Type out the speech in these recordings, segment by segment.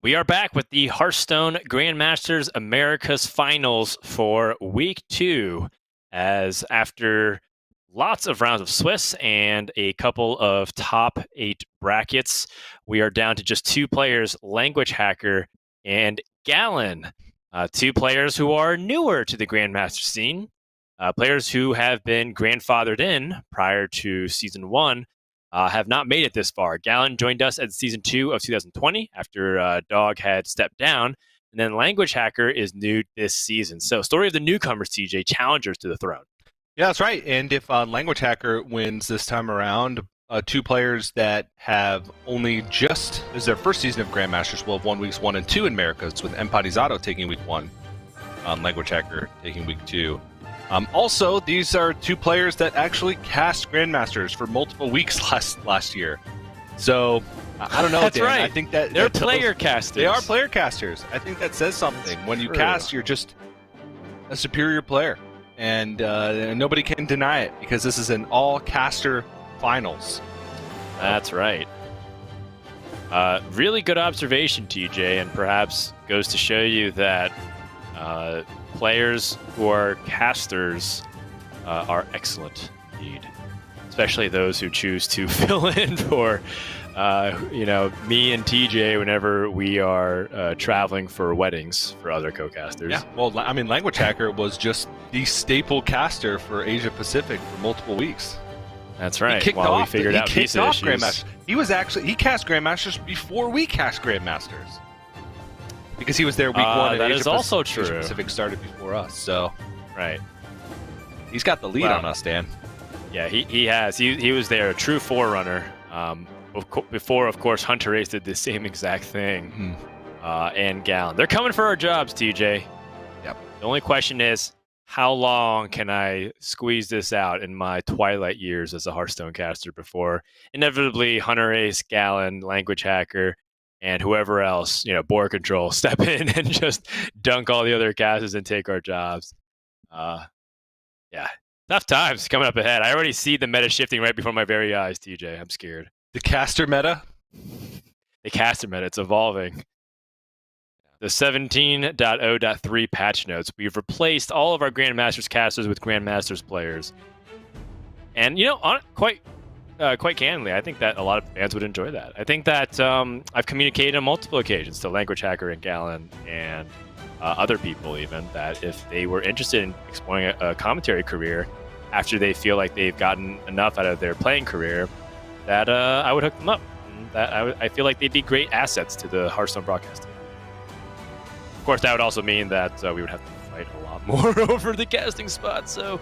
We are back with the Hearthstone Grandmasters Americas finals for week 2, as after lots of rounds of Swiss and a couple of top 8 brackets, we are down to just 2 players, lnguahackr and Galen. 2 players who are newer to the Grandmaster scene, players who have been grandfathered in prior to Season 1, have not made it this far. Galen joined us at Season 2 of 2020 after Dog had stepped down. And then lnguahackr is new this season. So, story of the newcomers, TJ, challengers to the throne. Yeah, that's right. And if lnguahackr wins this time around, 2 players that have only just, this is their first season of Grandmasters, will have won weeks 1 and 2 in Americas, with Empatizado taking week 1, lnguahackr taking week 2. Also, these are 2 players that actually cast Grandmasters for multiple weeks last year. So, I don't know, That's Dan. right. I think that they're player casters. They are player casters. I think that says something. When you cast, you're just a superior player. And nobody can deny it, because this is an all-caster finals. That's right. Really good observation, TJ, and perhaps goes to show you that players who are casters are excellent indeed, especially those who choose to fill in for me and TJ whenever we are traveling for weddings for other co-casters. Yeah, well, I mean, lnguahackr was just the staple caster for Asia Pacific for multiple weeks. That's right. He While we figured out visa issues. Grandmasters. He cast Grandmasters before we cast Grandmasters. Because he was there week 1 and that Asia is also true. Asia Pacific started before us, so right. He's got the lead on us, Dan. Yeah, he has. He was there, a true forerunner. Before, of course, Hunter Ace did the same exact thing. And Galen. They're coming for our jobs, TJ. Yep. The only question is, how long can I squeeze this out in my twilight years as a Hearthstone caster before inevitably Hunter Ace, Galen, lnguahackr, and whoever else, board control, step in and just dunk all the other casters and take our jobs. Yeah, tough times coming up ahead. I already see the meta shifting right before my very eyes, TJ. I'm scared. The caster meta? The caster meta, it's evolving. The 17.0.3 patch notes. We've replaced all of our Grandmasters casters with Grandmasters players. And, quite candidly, I think that a lot of fans would enjoy that. I think that I've communicated on multiple occasions to lnguahackr and Galen and other people even, that if they were interested in exploring a commentary career after they feel like they've gotten enough out of their playing career, that I would hook them up. That I feel like they'd be great assets to the Hearthstone broadcast team. Of course, that would also mean that we would have to fight a lot more over the casting spot, so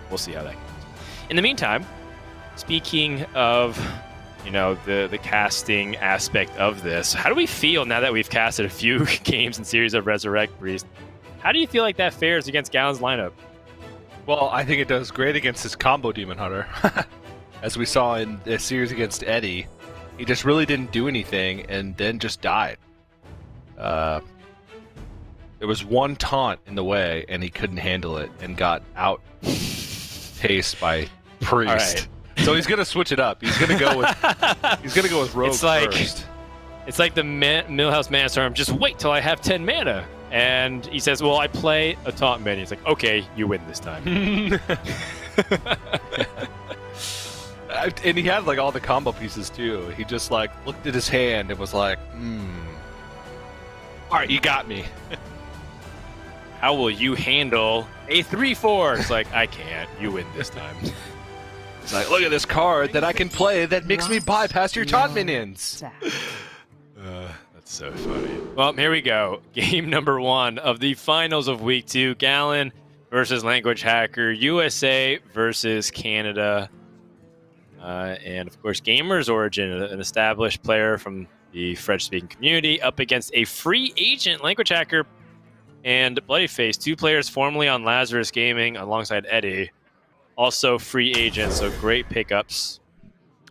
we'll see how that goes. In the meantime, speaking of, the casting aspect of this, how do we feel now that we've casted a few games in Series of Resurrect Priest? How do you feel like that fares against Galen's lineup? Well, I think it does great against his combo Demon Hunter. As we saw in the series against Eddie, he just really didn't do anything and then just died. There was one taunt in the way, and he couldn't handle it and got out-paced by Priest. All right. So he's gonna switch it up. He's gonna go with Rogue first. It's like the Millhouse Manstorm. Just wait till I have 10 mana. And he says, well, I play a taunt minion. He's like, okay, you win this time. And he had all the combo pieces too. He just looked at his hand and was like, all right, you got me. How will you handle a 3/4? It's like, I can't. You win this time. It's like, look at this card that I can play that makes me bypass your taunt minions. That's so funny. Well, here we go. Game number 1 of the finals of week 2. Galen versus lnguahackr. USA versus Canada. And, of course, Gamers Origin, an established player from the French-speaking community, up against a free agent, lnguahackr, and Bloodyface, 2 players formerly on Lazarus Gaming alongside Eddie. Also free agents, so great pickups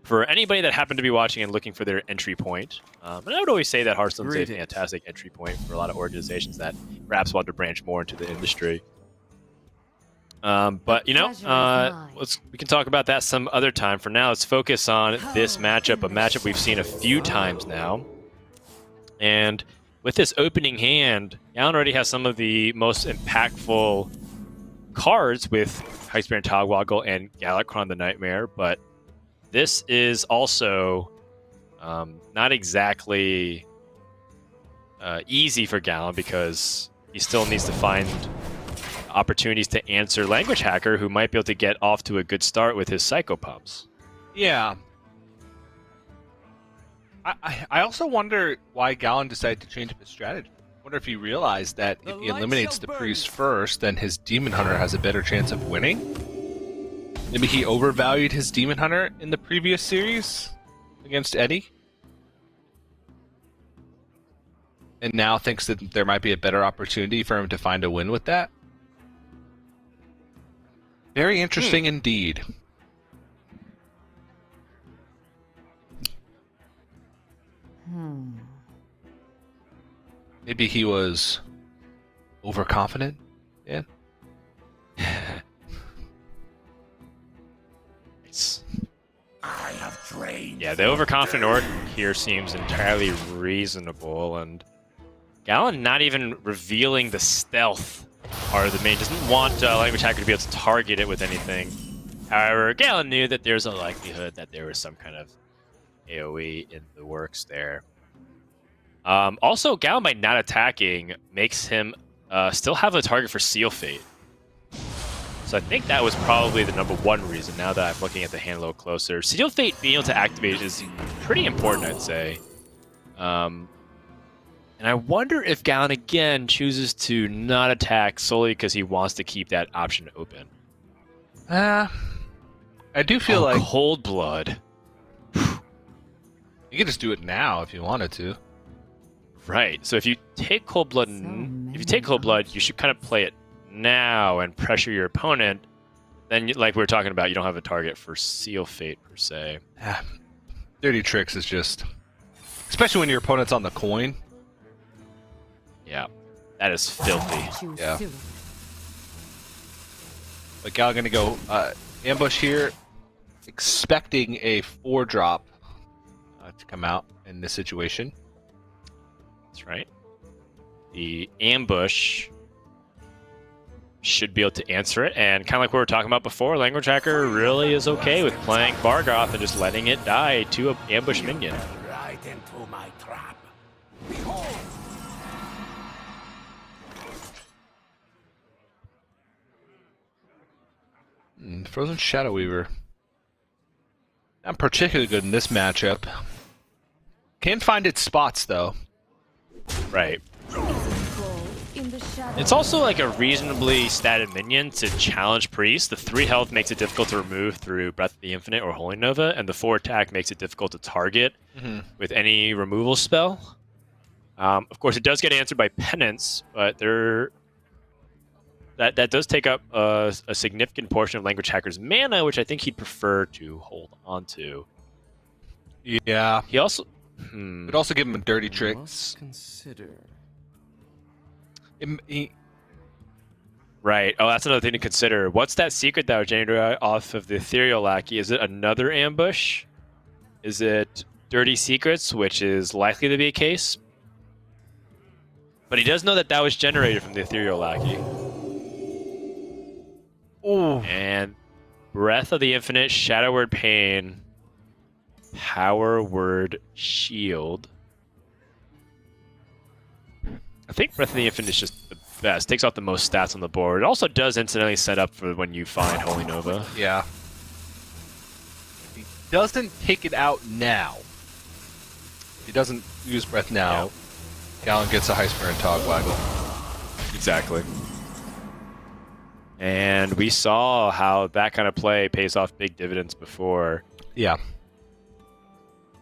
for anybody that happened to be watching and looking for their entry point. And I would always say that Hearthstone's a fantastic entry point for a lot of organizations that perhaps want to branch more into the industry. But, we can talk about that some other time. For now, let's focus on this matchup, a matchup we've seen a few times now. And with this opening hand, Gallon already has some of the most impactful cards with Hearthstone Togwaggle and Galakrond the Nightmare, but this is also not exactly easy for Gallon because he still needs to find opportunities to answer Language Hacker, who might be able to get off to a good start with his Psycho Pumps. Yeah. I also wonder why Gallon decided to change up his strategy. I wonder if he realized that if he eliminates the priest first, then his Demon Hunter has a better chance of winning. Maybe he overvalued his Demon Hunter in the previous series against Eddie. And now thinks that there might be a better opportunity for him to find a win with that. Very interesting indeed. Maybe he was overconfident. Yeah. Yeah, the overconfident orc here seems entirely reasonable, and Gallon not even revealing the stealth part of the main. Doesn't want Language Hacker to be able to target it with anything. However, Gallon knew that there's a likelihood that there was some kind of AoE in the works there. Also, Gallon by not attacking makes him still have a target for Seal Fate. So I think that was probably the #1 reason, now that I'm looking at the hand a little closer. Seal Fate being able to activate is pretty important, I'd say. And I wonder if Gallon again chooses to not attack solely because he wants to keep that option open. I do feel like Cold Blood. You could just do it now if you wanted to. Right. So if you take Cold Blood, you should kind of play it now and pressure your opponent. Then, like we were talking about, you don't have a target for Seal Fate per se. Dirty Tricks is just, especially when your opponent's on the coin. Yeah, that is filthy. Yeah. But Gal gonna go ambush here, expecting a 4-drop to come out in this situation. That's right. The ambush should be able to answer it, and kind of like we were talking about before, Language Hacker really is okay with playing Bargoth and just letting it die to an ambush minion. Right into my trap. Behold. Frozen Shadow Weaver. Not particularly good in this matchup. Can find its spots though. Right. It's also like a reasonably statted minion to challenge Priest. The 3 health makes it difficult to remove through Breath of the Infinite or Holy Nova, and the 4 attack makes it difficult to target with any removal spell. Of course, it does get answered by Penance, but that does take up a significant portion of Language Hacker's mana, which I think he'd prefer to hold on to. Yeah. He also... Could also give him a Dirty Tricks. Consider. Right. Oh, that's another thing to consider. What's that secret that was generated off of the Ethereal Lackey? Is it another ambush? Is it Dirty Secrets, which is likely to be a case? But he does know that that was generated from the Ethereal Lackey. Oh. And Breath of the Infinite, Shadow Word Pain, Power Word Shield. I think Breath of the Infinite is just the best. Takes off the most stats on the board. It also does incidentally set up for when you find Holy Nova. Yeah. He doesn't take it out now. He doesn't use Breath now. Yeah. Gallon gets a Hearthstone and Togwaggle. Exactly. And we saw how that kind of play pays off big dividends before. Yeah.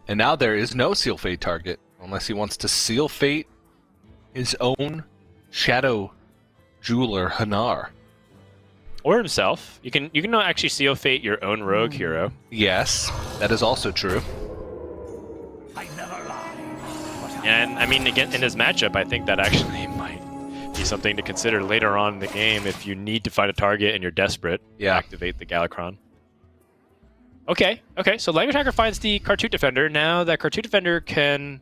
And now there is no Seal Fate target, unless he wants to Seal Fate his own Shadow Jeweler Hanar. Or himself. You can actually Seal Fate your own rogue hero. Yes, that is also true. I never lie. And I mean, again, in his matchup, I think that actually might be something to consider later on in the game if you need to find a target and you're desperate. Yeah. Activate the Galakrond. Okay, so Language Hacker finds the Cartoon Defender. Now that Cartoon Defender can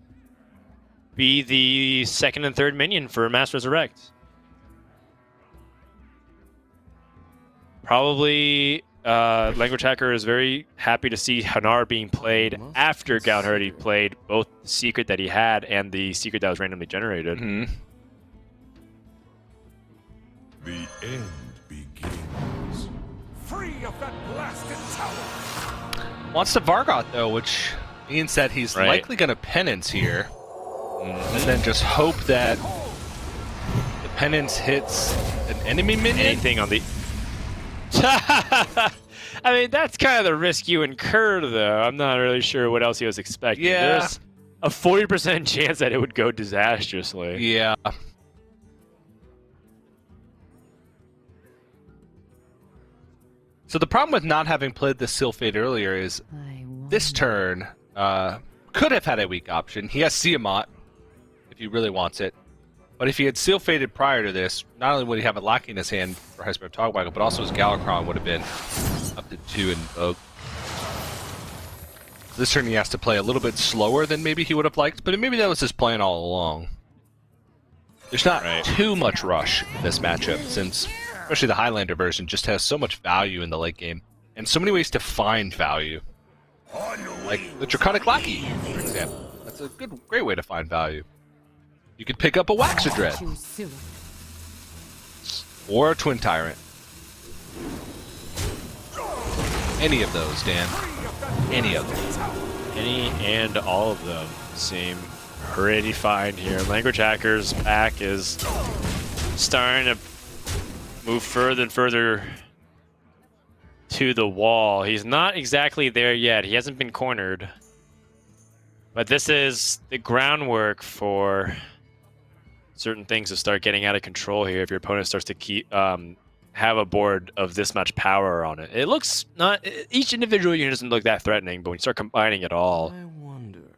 be the second and third minion for Master Resurrect. Probably, Language Hacker is very happy to see Hanar being played after Galahad played both the secret that he had and the secret that was randomly generated. Mm-hmm. The end begins. Free of that blasted tower. Wants to Vargot, though, which means that he's Right. likely going to penance here. And then just hope that the penance hits an enemy minion. Anything on the... I mean, that's kind of the risk you incur, though. I'm not really sure what else he was expecting. Yeah. There's a 40% chance that it would go disastrously. Yeah. So the problem with not having played the Sylphate earlier is this turn could have had a weak option. He has Tiamat if he really wants it. But if he had Sylphated prior to this, not only would he have it lacking in his hand for High Spirit Togwaggle, but also his Galakron would have been up to 2 in Vogue. This turn he has to play a little bit slower than maybe he would have liked, but maybe that was his plan all along. There's not too much rush in this matchup, since especially the Highlander version just has so much value in the late game, and so many ways to find value. Like the Draconic Lackey, for example. That's a great way to find value. You could pick up a Waxadread. Or a Twin Tyrant. Any of those, Dan. Any of them. Any and all of them seem pretty fine here. Language Hacker's back is starting to move further and further to the wall. He's not exactly there yet. He hasn't been cornered. But this is the groundwork for certain things to start getting out of control here if your opponent starts to keep have a board of this much power on it. It looks not... Each individual unit doesn't look that threatening, but when you start combining it all,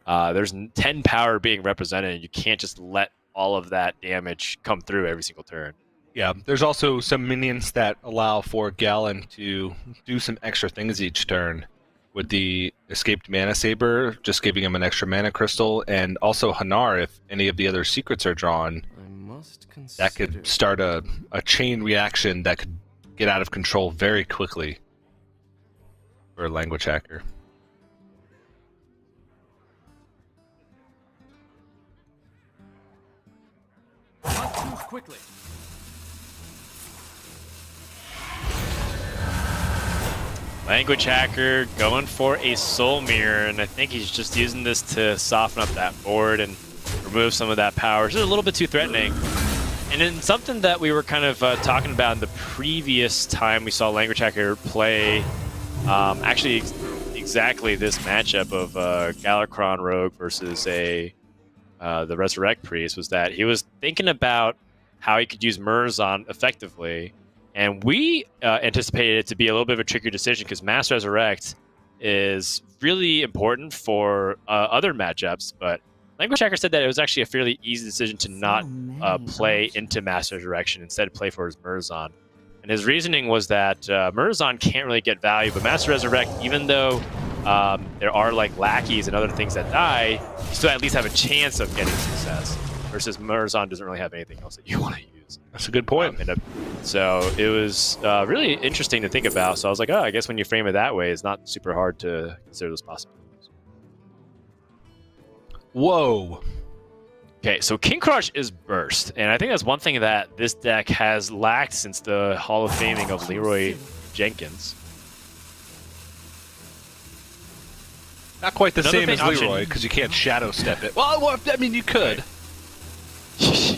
there's 10 power being represented. You can't just let all of that damage come through every single turn. Yeah, there's also some minions that allow for Galen to do some extra things each turn. With the Escaped Mana Saber, just giving him an extra mana crystal, and also Hanar, if any of the other secrets are drawn, that could start a chain reaction that could get out of control very quickly for a Language Hacker. Quickly. Language Hacker going for a Soul Mirror, and I think he's just using this to soften up that board and remove some of that power. It's just a little bit too threatening. And then something that we were kind of talking about in the previous time we saw Language Hacker play, actually exactly this matchup of Galakron Rogue versus the Resurrect Priest, was that he was thinking about how he could use Murzon effectively. And we anticipated it to be a little bit of a trickier decision because Mass Resurrect is really important for other matchups, but Language Hacker said that it was actually a fairly easy decision to not play into Mass Resurrection, instead play for his Murzon. And his reasoning was that Murzon can't really get value, but Mass Resurrect, even though there are like lackeys and other things that die, you still at least have a chance of getting success, versus Murzon doesn't really have anything else that you want to use. That's a good point. So it was really interesting to think about. So I was like, oh, I guess when you frame it that way, it's not super hard to consider those possibilities. Whoa. Okay, so King Crush is burst, and I think that's one thing that this deck has lacked since the Hall of Faming of Leroy Jenkins. Not quite the Another same as option- Leroy, because you can't Shadow Step it. Well, I mean, you could. Right.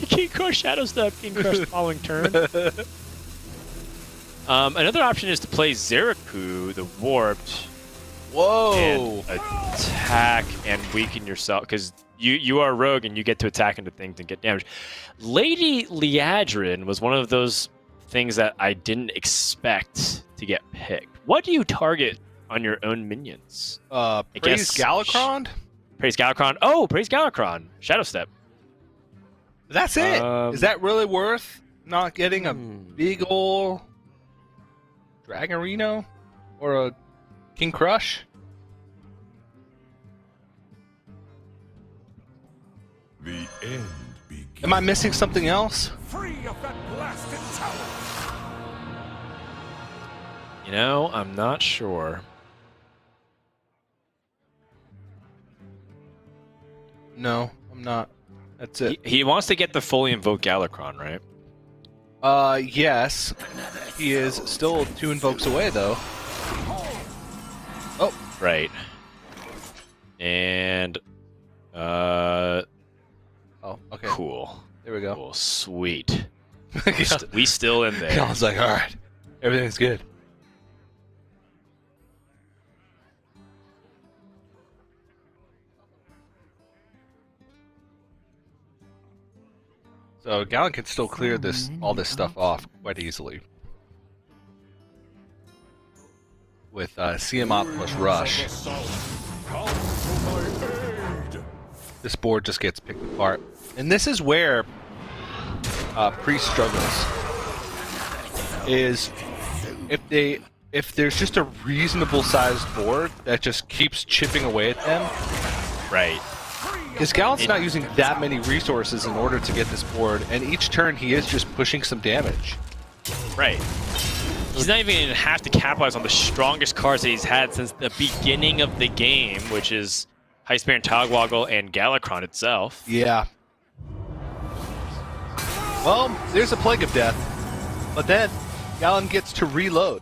King Crush Shadow Step, King Crush the following turn. Another option is to play Zeraku, the Warped. Whoa! And attack and weaken yourself, because you are a rogue and you get to attack into things and get damage. Lady Liadrin was one of those things that I didn't expect to get picked. What do you target on your own minions? Praise Galakron? Praise Galakron. Oh, Praise Galakron. Shadow Step. That's it. Is that really worth not getting a big ol' Dragarino or a King Crush? The end begins. Am I missing something else? Free of that blasted tower. You know, I'm not sure. No, I'm not. That's it. He wants to get the fully invoked Galakrond, right? Yes. He is still 2 invokes away, though. Oh. Right. And, Oh, okay. cool. There we go. Cool. Sweet. Yeah. We still in there. I was like, all right, everything's good. So Gallon can still clear all this stuff off quite easily with CMOP plus Rush. Come to my aid. This board just gets picked apart, and this is where Priest struggles. Is if there's just a reasonable sized board that just keeps chipping away at them. Right. Because Gallant's not using that many resources in order to get this board, and each turn he is just pushing some damage. Right. He's not even going to have to capitalize on the strongest cards that he's had since the beginning of the game, which is Heistbear and Togwaggle and Galakrond itself. Yeah. Well, there's a Plague of Death, but then Gallon gets to reload.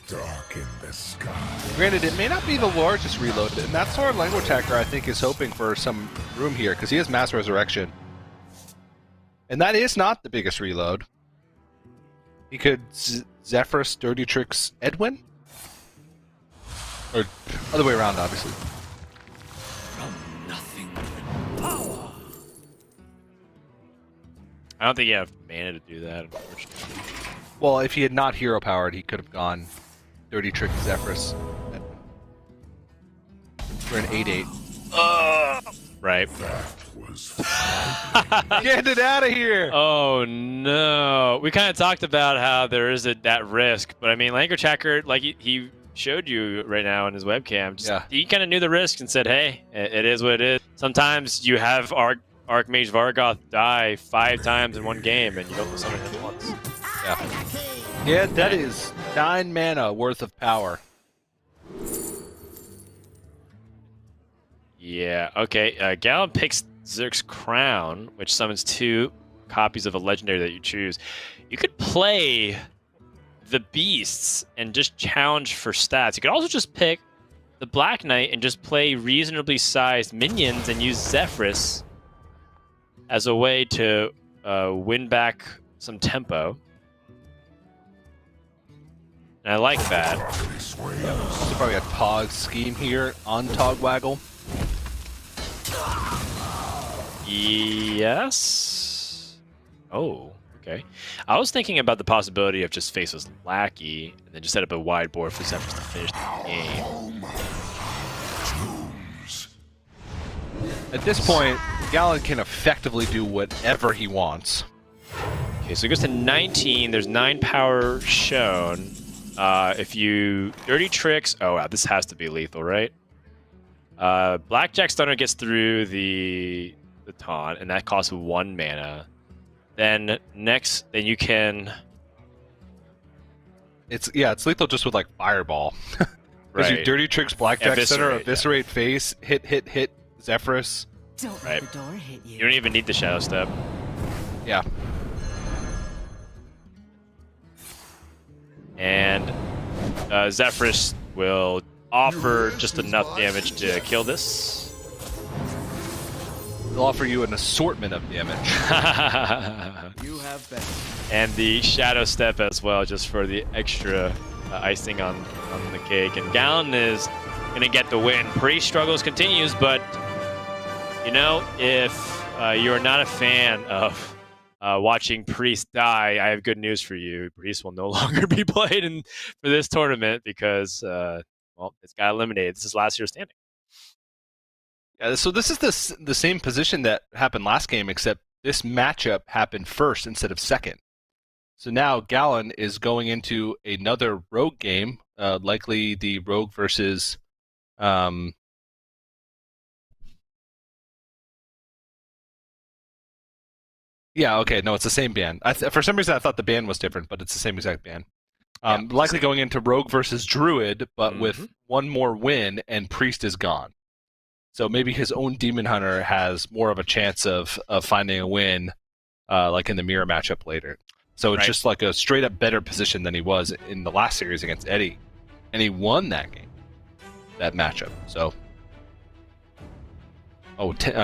Dark in the sky. Granted, it may not be the largest reload, and that's where lnguahackr, I think, is hoping for some room here, because he has Mass Resurrection. And that is not the biggest reload. He could Zephyrus, Dirty Tricks, Edwin? Or other way around, obviously. From nothing to power. I don't think you have mana to do that, unfortunately. Well, if he had not hero powered, he could have gone Dirty Trick Zephyrus for an 8/8. Right. Was Get it out of here! Oh no. We kind of talked about how there is that risk, but I mean, lnguahackr, like he showed you right now in his webcam, Yeah. he kind of knew the risk and said, hey, it is what it is. Sometimes you have Archmage Vargoth die 5 times in one game and you don't summon him once. Yeah. Yeah, that is 9 mana worth of power. Yeah, okay. Gallon picks Zerk's Crown, which summons 2 copies of a legendary that you choose. You could play the Beasts and just challenge for stats. You could also just pick the Black Knight and just play reasonably sized minions and use Zephyrus as a way to win back some tempo. And I like that. this way. There's probably a Tog scheme here on Togwaggle. Yes. Oh, okay. I was thinking about the possibility of just Faceless Lackey and then just set up a wide board for Zephyrus to finish the game. Home. Tombs. At this point, Gallon can effectively do whatever he wants. Okay, so it goes to 19. There's 9 power shown. If you Dirty Tricks, oh wow, this has to be lethal, right? Blackjack Stunner gets through the taunt, and that costs 1 mana. Then you can. It's lethal just with like Fireball. Because you Right. Dirty Tricks, Blackjack Center, Eviscerate, Eviscerate Face, hit, Zephyrus. Don't Right. let the door hit you. You don't even need the Shadow Step. Yeah. And Zephyrus will offer just enough damage to kill this. They'll offer you an assortment of damage. You have been. And the Shadow Step as well, just for the extra icing on the cake. And Gallon is going to get the win. Pre-struggles continues, but, you know, if you're not a fan of watching Priest die, I have good news for you. Priest will no longer be played for this tournament because, well, it's got eliminated. This is last year's standing. Yeah, so this is the same position that happened last game, except this matchup happened first instead of second. So now Gallon is going into another Rogue game, likely the Rogue versus Yeah, okay, no, it's the same ban. For some reason, I thought the ban was different, but it's the same exact ban. Likely going into Rogue versus Druid, but with one more win, and Priest is gone. So maybe his own Demon Hunter has more of a chance of finding a win, like in the mirror matchup later. So it's just like a straight up better position than he was in the last series against Eddie, and he won that game, that matchup. So,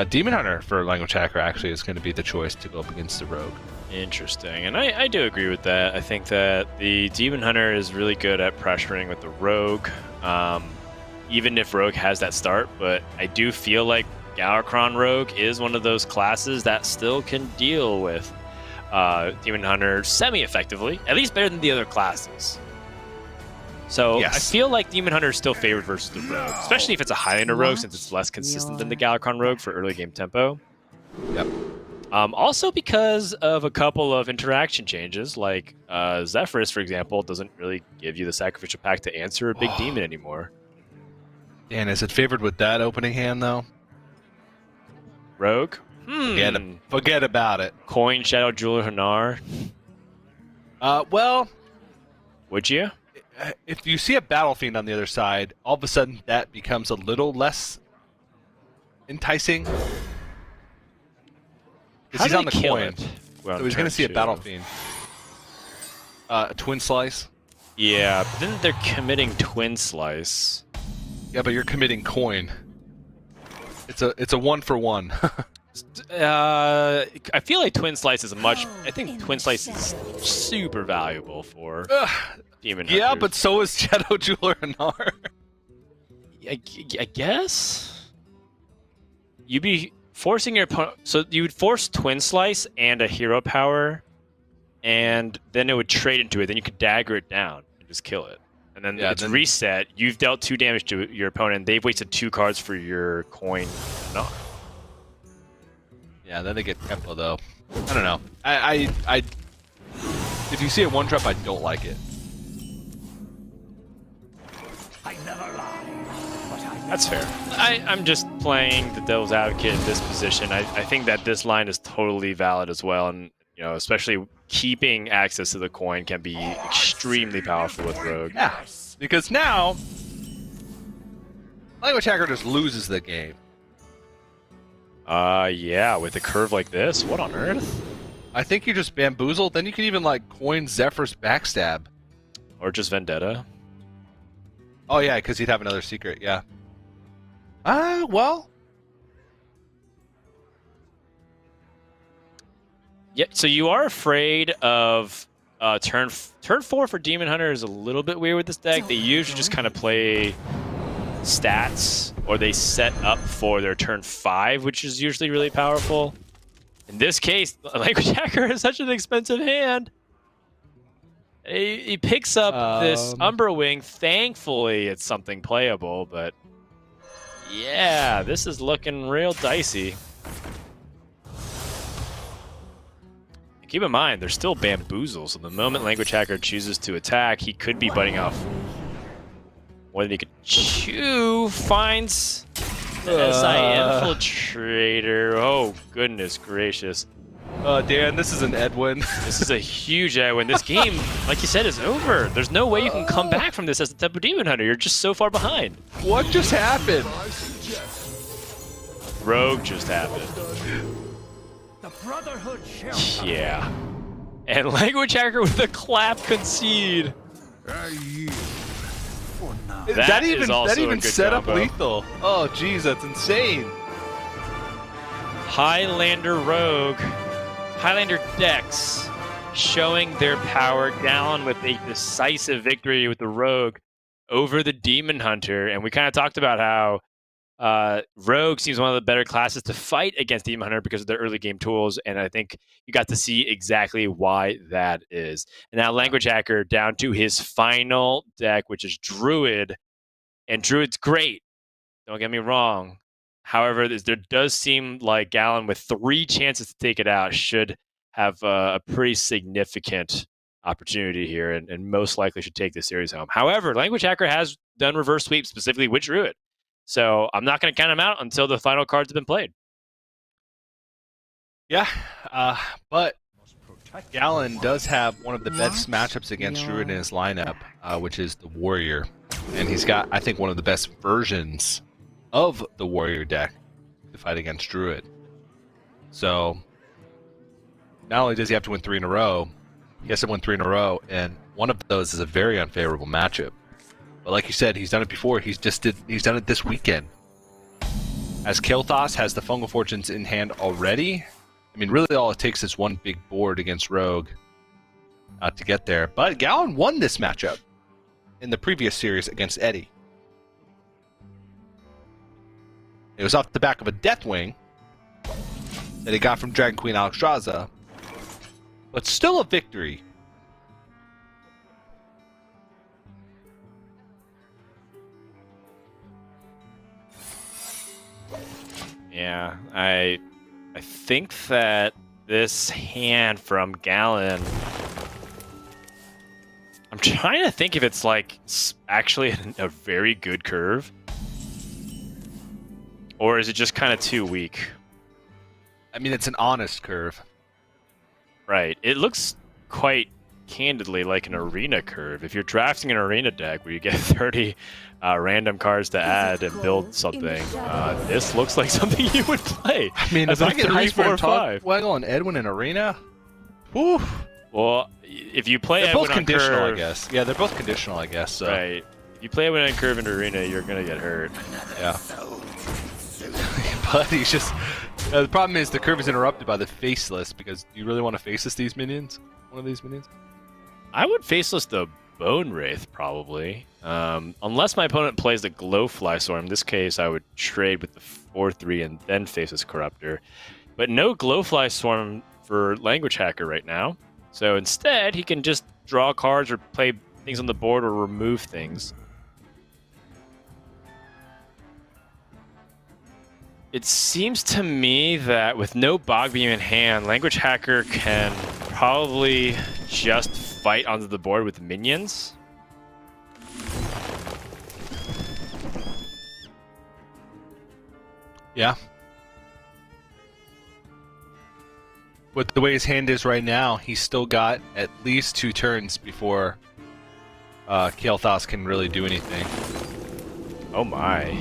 Demon Hunter for Language Hacker actually is going to be the choice to go up against the Rogue. Interesting, and I do agree with that. I think that the Demon Hunter is really good at pressuring with the Rogue. Even if Rogue has that start, but I do feel like Galakrond Rogue is one of those classes that still can deal with Demon Hunter semi-effectively, at least better than the other classes. So I feel like Demon Hunter is still favored versus the Rogue, especially if it's a Highlander Rogue, since it's less consistent than the Galakrond Rogue for early game tempo. Yep. Also because of a couple of interaction changes, like Zephyrus, for example, doesn't really give you the Sacrificial Pact to answer a big demon anymore. Dan, is it favored with that opening hand, though? Rogue? Forget about it. Coin, Shadow, Jeweler, Hanar? Well... Would you? If you see a Battle Fiend on the other side, all of a sudden that becomes a little less enticing. Because he's on the coin. So he's going to see a Battle Fiend. Twin Slice? Yeah, but then they're committing Twin Slice. Yeah, but you're committing coin. It's a 1-for-1. I feel like Twin Slice is I think Twin Slice is super valuable for Demon Hunters. Yeah, but so is Shadow Jeweler Hanar. I guess you'd be forcing your opponent. So you would force Twin Slice and a hero power, and then it would trade into it. Then you could dagger it down and just kill it. And then it's reset. You've dealt 2 damage to your opponent. They've wasted 2 cards for your coin. No. Yeah, then they get tempo though. I don't know. I if you see a 1-drop, I don't like it. I never lie. That's fair. I'm just playing the devil's advocate in this position. I think that this line is totally valid as well, and especially keeping access to the coin can be extremely powerful with Rogue. Yeah, because now Language Hacker just loses the game. Yeah, with a curve like this, what on earth? I think you just bamboozle. Then you can even coin Zephyr's Backstab, or just Vendetta. Oh yeah, because he'd have another secret. Yeah. Well. Yeah, so you are afraid of turn 4 for Demon Hunter is a little bit weird with this deck. They usually just kind of play stats, or they set up for their turn 5, which is usually really powerful. In this case, Language Hacker is such an expensive hand. He picks up this Umbra Wing. Thankfully, it's something playable, but yeah, this is looking real dicey. Keep in mind, there's still Bamboozle, so the moment Language Hacker chooses to attack, he could be butting off more than he could chew. Finds the SI Infiltrator. Oh, goodness gracious. Dan, this is an Edwin. This is a huge Edwin. This game, like you said, is over. There's no way you can come back from this as the type of Demon Hunter. You're just so far behind. What just happened? Rogue just happened. The Brotherhood shall Yeah. And Language Hacker with a clap concede. I yield for now. That is also that even a good set up combo. lethal. Oh, jeez, that's insane. Highlander Rogue. Highlander decks showing their power. Gallon with a decisive victory with the Rogue over the Demon Hunter. And we kind of talked about how Rogue seems one of the better classes to fight against Demon Hunter because of their early game tools, and I think you got to see exactly why that is. And now Language Hacker down to his final deck, which is Druid, and Druid's great. Don't get me wrong. However, there does seem like Gallon with 3 chances to take it out should have a pretty significant opportunity here, and most likely should take this series home. However, Language Hacker has done reverse sweep specifically with Druid. So I'm not going to count him out until the final cards have been played. Yeah, but Gallon does have one of the best matchups against Druid in his lineup, which is the Warrior. And he's got, I think, one of the best versions of the Warrior deck to fight against Druid. So, not only does he have to win 3 in a row, he has to win 3 in a row, and one of those is a very unfavorable matchup. But like you said, he's done it before. He's done it this weekend. As Kael'thas has the Fungal Fortunes in hand already, I mean, really all it takes is one big board against Rogue to get there. But Gallon won this matchup in the previous series against Eddie. It was off the back of a Deathwing that he got from Dragon Queen Alexstrasza, but still a victory. Yeah, I think that this hand from Gallon, I'm trying to think if it's like actually a very good curve, or is it just kind of too weak? I mean, it's an honest curve. Right. It looks quite candidly like an arena curve. If you're drafting an arena deck where you get 30 random cards to add and build something, this looks like something you would play. I mean, as if a I get 3, 4, 5. Waggle and Edwin in arena, whew. Well, if you play They're Edwin both on conditional, curve, I guess. Yeah, they're both conditional, I guess. So. right. If you play Edwin on curve in arena, you're gonna get hurt. Yeah. But he's just... the problem is the curve is interrupted by the faceless, because do you really want to faceless these minions? One of these minions? I would faceless the Bone Wraith, probably. Unless my opponent plays the Glowfly Storm. In this case, I would trade with the 4/3 and then faceless Corruptor. But no Glowfly Storm for Language Hacker right now. So instead, he can just draw cards or play things on the board or remove things. It seems to me that with no Bog Beam in hand, Language Hacker can probably just fight onto the board with minions. Yeah. With the way his hand is right now, he's still got at least 2 turns before Kael'thas can really do anything. Oh my.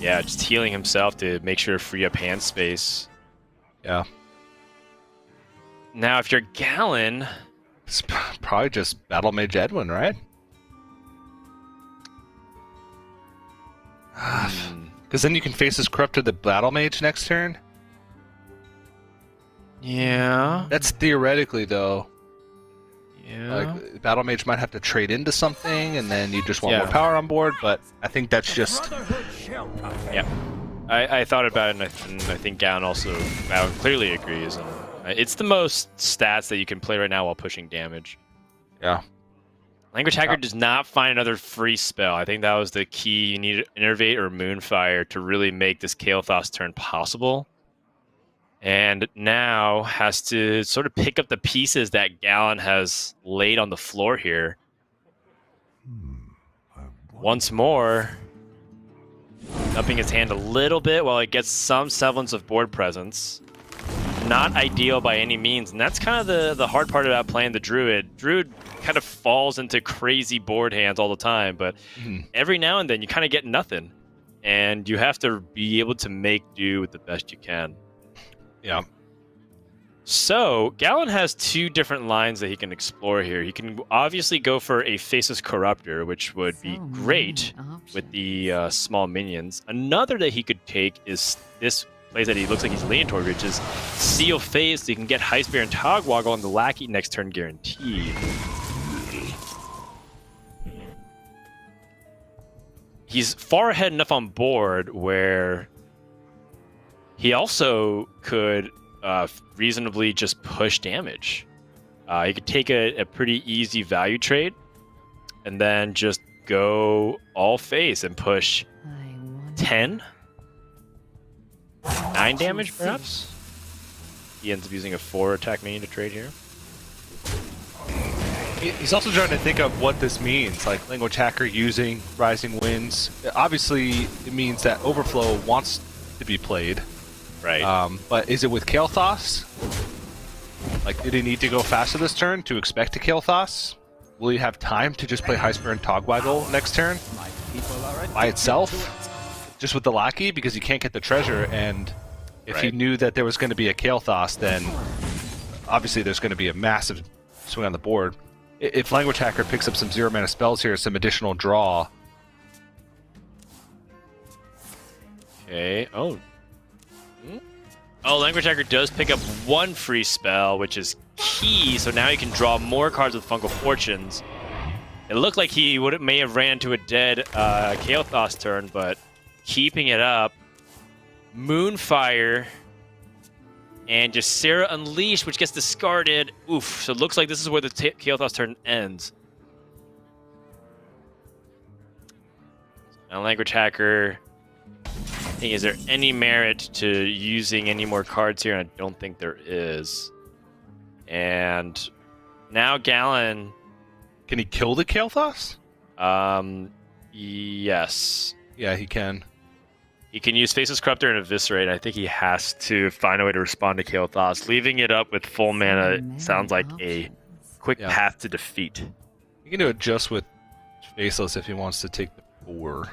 Yeah, just healing himself to make sure to free up hand space. Yeah. Now, if you're Gallon... It's probably just Battle Mage Edwin, right? Because then you can face this Corruptor the Battle Mage next turn. Yeah. That's theoretically, though. Yeah. Like, Battle Mage might have to trade into something, and then you just want more power on board, but I think that's just... Yeah. I thought about it, and I think Gallon also clearly agrees. And it's the most stats that you can play right now while pushing damage. Yeah. Language Hacker does not find another free spell. I think that was the key. You need Innervate or Moonfire to really make this Kael'thas turn possible. And now has to sort of pick up the pieces that Gallon has laid on the floor here. Once more, upping his hand a little bit while it gets some semblance of board presence. Not ideal by any means, and that's kind of the hard part about playing the Druid. Druid kind of falls into crazy board hands all the time, but every now and then you kind of get nothing. And you have to be able to make do with the best you can. Yeah. So, Gallon has 2 different lines that he can explore here. He can obviously go for a Faceless Corruptor, which would be great with the small minions. Another that he could take is this plays that he looks like he's leaning toward, which is Seal Phase, so you can get High Spear and Togwaggle on the Lackey next turn guaranteed. He's far ahead enough on board where he also could reasonably just push damage. He could take a pretty easy value trade and then just go all face and push 10? 9 damage, perhaps? He ends up using a 4 attack minion to trade here. He's also trying to think of what this means, like Language Hacker using Rising Winds. Obviously, it means that Overflow wants to be played. Right. But is it with Kael'thas? Like, did he need to go faster this turn to expect to Kael'thas? Will he have time to just play Highspur and Togwaggle next turn by itself? Just with the Lackey? Because he can't get the treasure, and if he knew that there was going to be a Kael'thas, then obviously there's going to be a massive swing on the board. If Language Hacker picks up some 0-mana spells here, some additional draw. Okay. Oh. Oh, Language Hacker does pick up one free spell, which is key, so now he can draw more cards with Fungal Fortunes. It looked like he may have ran into a dead Kael'thas turn, but keeping it up. Moonfire and just Sarah Unleashed, which gets discarded. Oof, so it looks like this is where the Kael'thas turn ends. Now, Language Hacker, is there any merit to using any more cards here? And I don't think there is. And now Gallon. Can he kill the Kael'thas? Yes. Yeah, he can. He can use Faceless Corruptor and Eviscerate. I think he has to find a way to respond to Kael'thas. Leaving it up with full mana sounds like a quick path to defeat. He can do it just with Faceless if he wants to take the 4.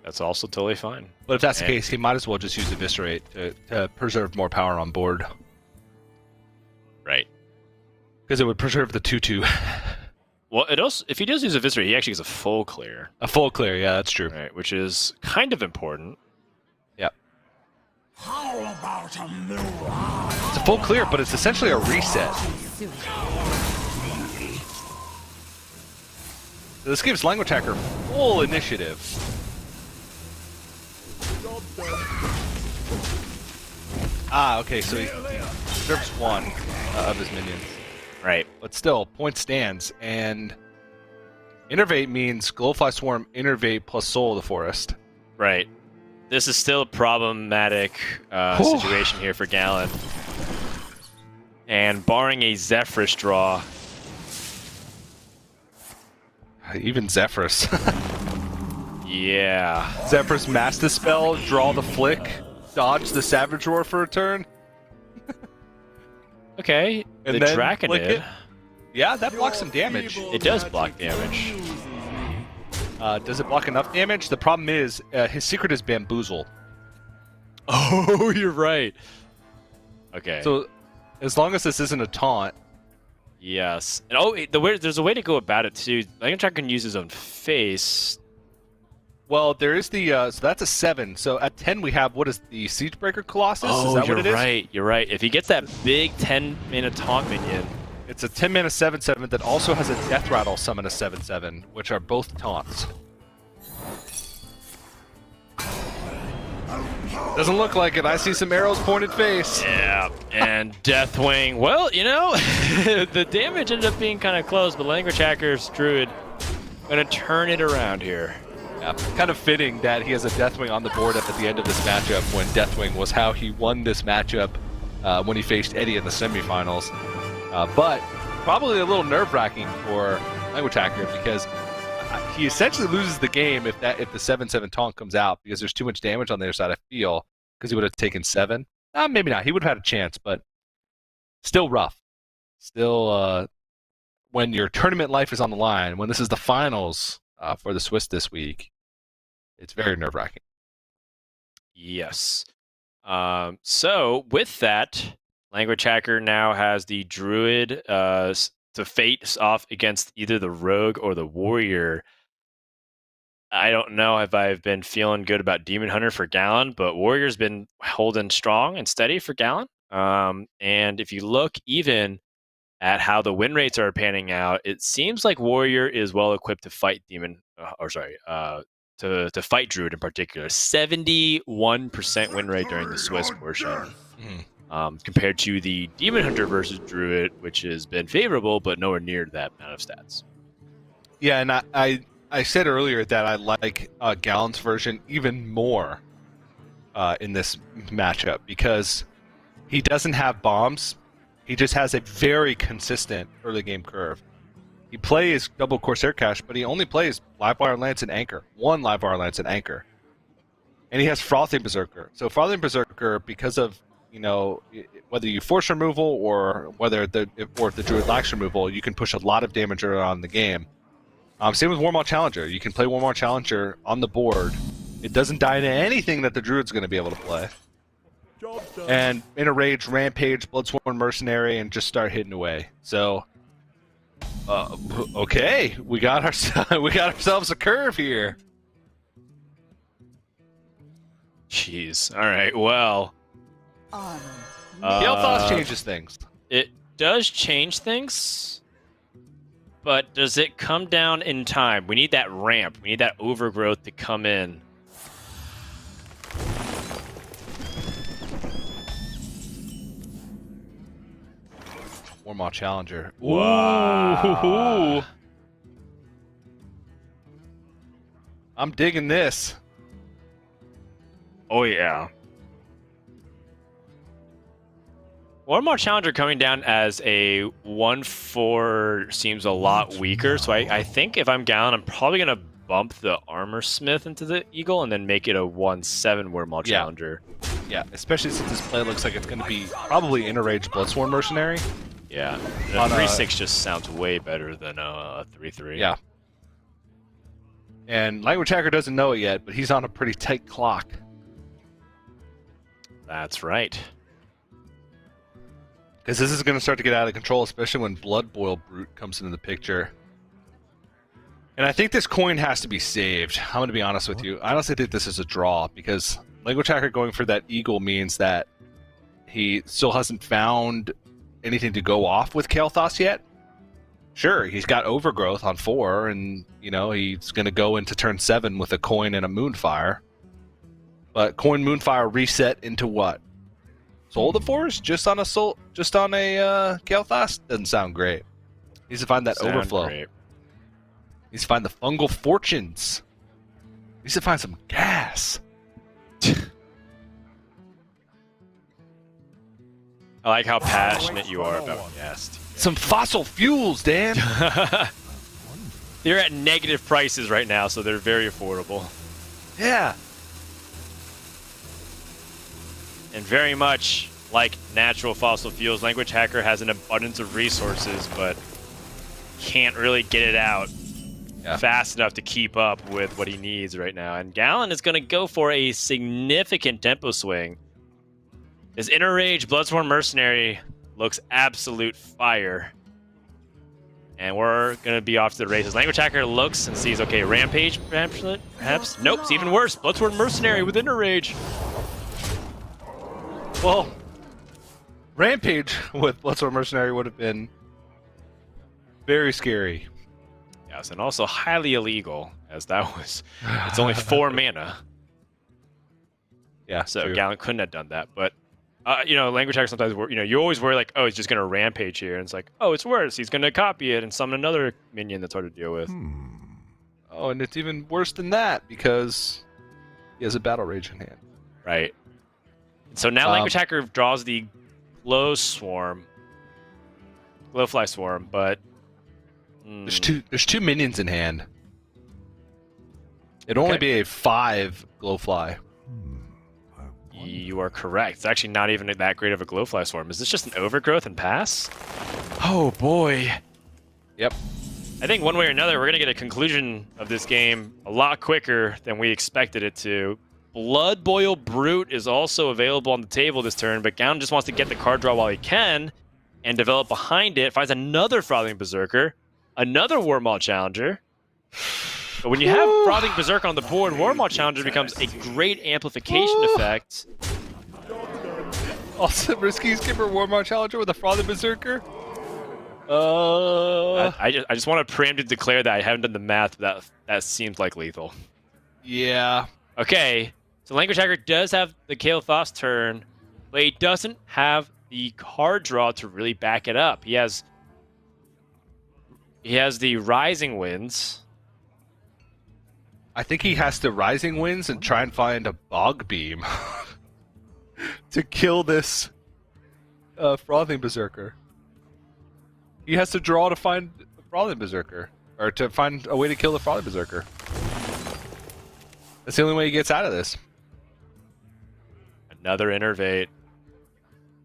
That's also totally fine. But if that's the case, he might as well just use Eviscerate to preserve more power on board. Right. Because it would preserve the 2/2. Well, it also, if he does use Eviscerate, he actually gets a full clear. A full clear, yeah, that's true. Right, which is kind of important. Yep. How about a new It's a full clear, but it's essentially a reset. So this gives Language Hacker full initiative. Okay, so he preserves 1 of his minions. Right. But still, point stands, and Innervate means Glowfly Swarm, Innervate plus Soul of the Forest. Right. This is still a problematic situation here for Gallon. And barring a Zephrys draw. Even Zephrys. Yeah. Zephrys Master Spell, draw the Flick, dodge the Savage Roar for a turn. Okay, And the then Draconid. Yeah, that blocks some damage. It does block damage. Does it block enough damage? The problem is, his secret is Bamboozle. Oh, you're right. Okay. So, as long as this isn't a taunt. Yes. And there's a way to go about it too. Language Hacker can use his own face. Well, there is the, so that's a 7. So at 10 we have, what is the Siegebreaker Colossus? Oh, is that you're what it is? right. You're right. If he gets that big 10-mana taunt minion. It's a 10-mana 7/7 that also has a Death Rattle summon a 7/7, which are both taunts. Doesn't look like it. I see some arrows pointed face. Yeah, and Deathwing. Well, you know, the damage ended up being kind of close, but Language Hacker's Druid gonna turn it around here. Yeah, kind of fitting that he has a Deathwing on the board at the end of this matchup, when Deathwing was how he won this matchup when he faced Eddie in the semifinals. But probably a little nerve-wracking for Language Hacker, because he essentially loses the game if the 7/7 taunt comes out, because there's too much damage on the other side, I feel, because he would have taken 7. Maybe not. He would have had a chance, but still rough. Still, when your tournament life is on the line, when this is the finals for the Swiss this week, it's very nerve-wracking. Yes. So with that, Language Hacker now has the Druid to face off against either the Rogue or the Warrior. I don't know if I've been feeling good about Demon Hunter for Gallon, but Warrior's been holding strong and steady for Gallon. And if you look even at how the win rates are panning out, it seems like Warrior is well equipped to fight to fight Druid in particular. 71% win rate during the Swiss portion. Compared to the Demon Hunter versus Druid, which has been favorable, but nowhere near that amount of stats. Yeah, and I said earlier that I like Gallon's version even more in this matchup, because he doesn't have bombs. He just has a very consistent early game curve. He plays double Corsair Cache, but he only plays Livewire Lance and Anchor. One Livewire Lance and Anchor. And he has Frothing Berserker. So Frothing Berserker, because of, whether you force removal or if the Druid lacks removal, you can push a lot of damage around the game. Same with Warmaw Challenger. You can play Warmaw Challenger on the board. It doesn't die to anything that the Druid's going to be able to play. And in a rage, Rampage, Bloodsworn Mercenary, and just start hitting away. So, okay, we got ourselves a curve here. Jeez. All right. Well, Kael'thas changes things. It does change things, but does it come down in time? We need that ramp. We need that overgrowth to come in. Warmaw Challenger. Wow. Ooh. I'm digging this. Oh, yeah. Warmaw Challenger coming down as a 1/4 seems a lot weaker, so I think if I'm Gallon, I'm probably going to bump the Armor Smith into the Eagle and then make it a 1/7 Warmaw Challenger. Yeah, especially since this play looks like it's going to be probably in a rage Bloodsworn Mercenary. Yeah, a 3/6 just sounds way better than a 3/3. Yeah. And Language Hacker doesn't know it yet, but he's on a pretty tight clock. That's right. Because this is going to start to get out of control, especially when Blood Boil Brute comes into the picture. And I think this coin has to be saved. I'm going to be honest with you. I honestly think this is a draw, because Language Hacker going for that Eagle means that he still hasn't found anything to go off with Kael'thas yet. Sure, he's got Overgrowth on 4, and, he's going to go into turn 7 with a coin and a Moonfire. But coin Moonfire reset into what? Soul of the Forest? Just on a Kael'thas? Doesn't sound great. Needs to find that overflow. Great. Needs to find the Fungal Fortunes. Needs to find some gas. I like how passionate you are about gas. Some fossil fuels, Dan. They're at negative prices right now, so they're very affordable. Yeah. And very much like natural fossil fuels, Language Hacker has an abundance of resources, but can't really get it out fast enough to keep up with what he needs right now. And Gallon is going to go for a significant tempo swing. His Inner Rage Bloodsworn Mercenary looks absolute fire. And we're going to be off to the races. Language Hacker looks and sees, okay, Rampage, perhaps? Nope, it's even worse. Bloodsworn Mercenary with Inner Rage. Well, Rampage with Bloodsworn Mercenary would have been very scary. Yes, and also highly illegal, as that was... It's only 4 mana. Yeah, so true. Gallon couldn't have done that. But, Language Hacker sometimes, you always worry like, oh, he's just going to Rampage here. And it's like, oh, it's worse. He's going to copy it and summon another minion that's hard to deal with. Oh, and it's even worse than that, because he has a Battle Rage in hand. Right. So now Language Hacker draws the Glowfly Swarm, but there's two minions in hand. It'd only be a 5 Glowfly. You are correct. It's actually not even that great of a Glowfly Swarm. Is this just an Overgrowth and pass? Oh boy. Yep. I think one way or another, we're gonna get a conclusion of this game a lot quicker than we expected it to. Blood Boil Brute is also available on the table this turn, but Gallon just wants to get the card draw while he can and develop behind it. Finds another Frothing Berserker, another Warmaw Challenger. But when you have Frothing Berserker on the board, Warmaw Challenger becomes a great amplification effect. Also, risky skipper Warmaw Challenger with a Frothing Berserker. I just want to preemptively declare that I haven't done the math, but that seems like lethal. Yeah. Okay. So Language Hacker does have the Kael'thas turn, but he doesn't have the card draw to really back it up. He has the Rising Winds. I think he has to Rising Winds and try and find a Bog Beam to kill this Frothing Berserker. He has to draw to find Brawling Berserker. Or to find a way to kill the Brawling Berserker. That's the only way he gets out of this. Another Innervate.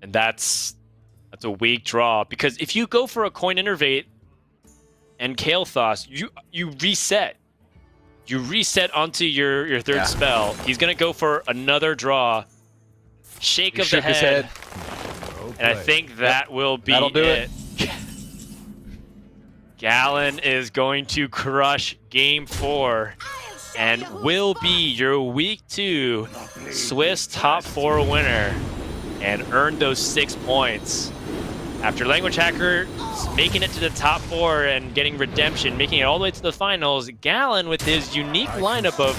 And that's a weak draw. Because if you go for a coin Innervate and Kael'thas, you reset. You reset onto your third spell. He's going to go for another draw. Shake of the head. And I think that will be it. Galen is going to crush Game 4 and will be your Week 2 Swiss Top 4 winner and earn those 6 points. After Language Hacker making it to the top 4 and getting redemption, making it all the way to the finals, Galen with his unique lineup of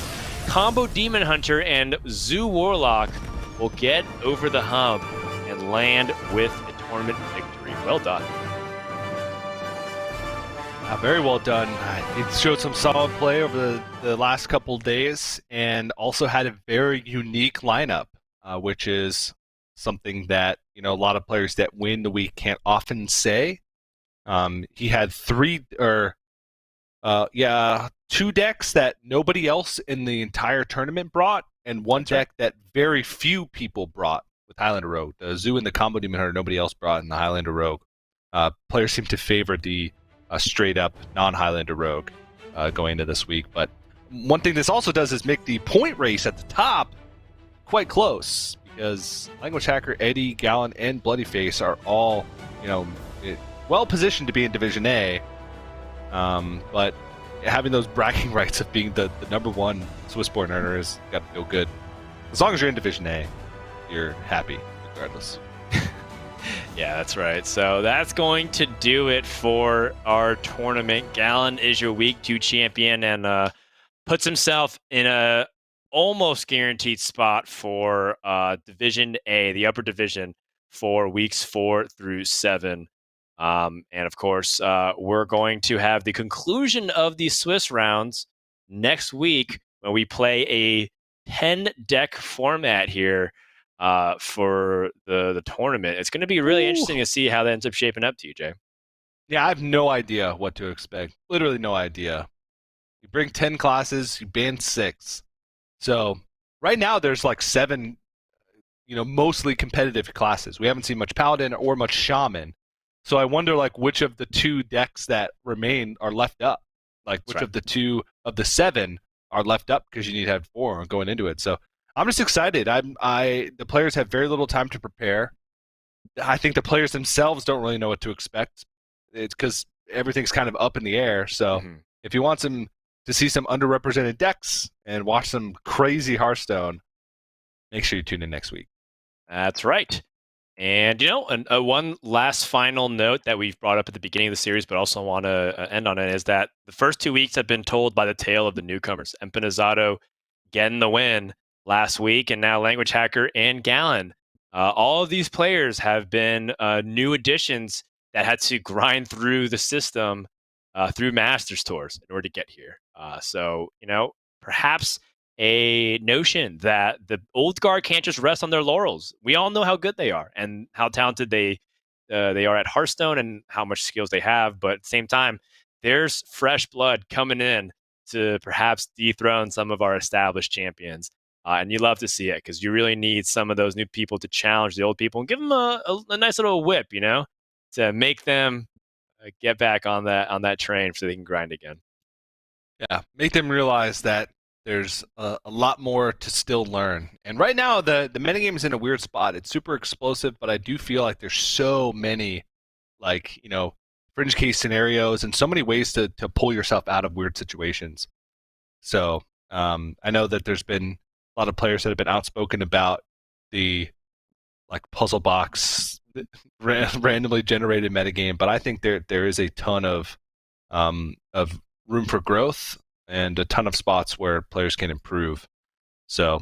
Combo Demon Hunter and Zoo Warlock will get over the hump and land with a tournament victory. Well done. Very well done. He showed some solid play over the last couple days and also had a very unique lineup, which is something that a lot of players that win the week can't often say. He had two decks that nobody else in the entire tournament brought, and one deck that very few people brought with Highlander Rogue. The Zoo and the Combo Demon Hunter nobody else brought in the Highlander Rogue. Players seem to favor the straight up non-Highlander Rogue going into this week. But one thing this also does is make the point race at the top quite close, because Language Hacker, Eddie, Galen, and Bloodyface are all, well positioned to be in Division A. But having those bragging rights of being the number one Swiss-born earner has got to feel good. As long as you're in Division A, you're happy regardless. Yeah, that's right. So that's going to do it for our tournament. Galen is your Week 2 champion and puts himself in a almost guaranteed spot for Division A, the upper division, for weeks 4 through 7. And of course, we're going to have the conclusion of the Swiss rounds next week when we play a 10-deck format here for the tournament. It's going to be really interesting to see how that ends up shaping up, TJ. Yeah, I have no idea what to expect. Literally no idea. You bring 10 classes, you ban 6. So right now there's like 7, mostly competitive classes. We haven't seen much Paladin or much Shaman. So I wonder which of the 2 decks that remain are left up. Which of the 2 of the 7 are left up, because you need to have 4 going into it. So I'm just excited. The players have very little time to prepare. I think the players themselves don't really know what to expect. It's because everything's kind of up in the air. So if you want to see some underrepresented decks and watch some crazy Hearthstone, make sure you tune in next week. That's right. And, one last final note that we've brought up at the beginning of the series, but also want to end on it, is that the first 2 weeks have been told by the tale of the newcomers. Empanazato getting the win last week, and now Language Hacker and Galen. All of these players have been new additions that had to grind through the system through Masters Tours in order to get here. So, perhaps a notion that the old guard can't just rest on their laurels. We all know how good they are and how talented they are at Hearthstone and how much skills they have. But at the same time, there's fresh blood coming in to perhaps dethrone some of our established champions. And you love to see it, because you really need some of those new people to challenge the old people and give them a nice little whip, to make them get back on that train so they can grind again. Yeah, make them realize that there's a lot more to still learn. And right now, the metagame is in a weird spot. It's super explosive, but I do feel like there's so many, fringe case scenarios and so many ways to pull yourself out of weird situations. So I know that there's been a lot of players that have been outspoken about the puzzle box randomly generated metagame, but I think there is a ton of room for growth and a ton of spots where players can improve. So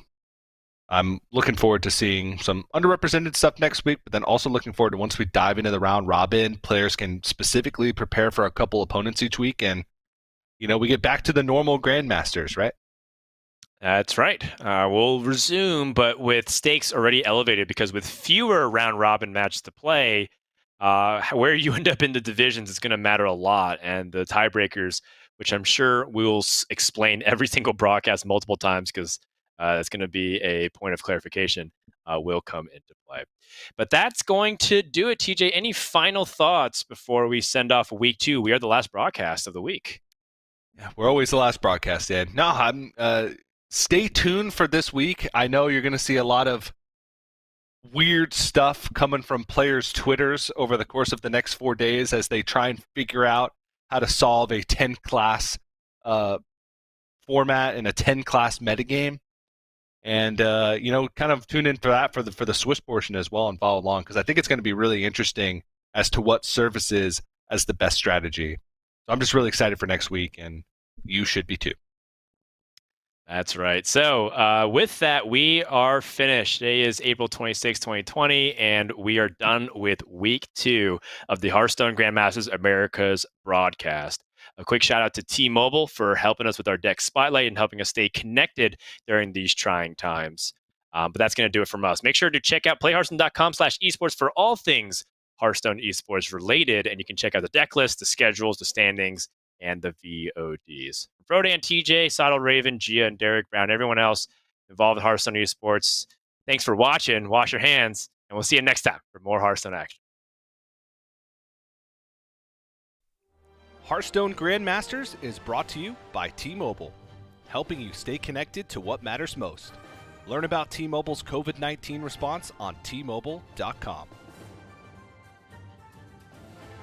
I'm looking forward to seeing some underrepresented stuff next week, but then also looking forward to, once we dive into the round robin, players can specifically prepare for a couple opponents each week, and we get back to the normal Grandmasters, right? That's right. We'll resume, but with stakes already elevated, because with fewer round robin matches to play, Where you end up in the divisions is going to matter a lot, and the tiebreakers, which I'm sure we'll explain every single broadcast multiple times because it's going to be a point of clarification, will come into play. But that's going to do it, TJ. Any final thoughts before we send off week 2? We are the last broadcast of the week. Yeah, we're always the last broadcast, Ed. No, stay tuned for this week. I know you're going to see a lot of weird stuff coming from players' Twitters over the course of the next 4 days as they try and figure out how to solve a 10-class format and a 10-class metagame. And, kind of tune in for that for the Swiss portion as well and follow along, because I think it's going to be really interesting as to what services as the best strategy. So I'm just really excited for next week, and you should be too. That's right. So with that, we are finished. Today is April 26, 2020, and we are done with week 2 of the Hearthstone Grandmasters Americas broadcast. A quick shout out to T-Mobile for helping us with our deck spotlight and helping us stay connected during these trying times. But that's going to do it from us. Make sure to check out playhearthstone.com/esports for all things Hearthstone esports related, and you can check out the deck list, the schedules, the standings, and the VODs. Frodan, TJ, Sottle, Raven, Gia, and Derek Brown, everyone else involved in Hearthstone esports, thanks for watching. Wash your hands, and we'll see you next time for more Hearthstone action. Hearthstone Grandmasters is brought to you by T-Mobile, helping you stay connected to what matters most. Learn about T-Mobile's COVID-19 response on T-Mobile.com.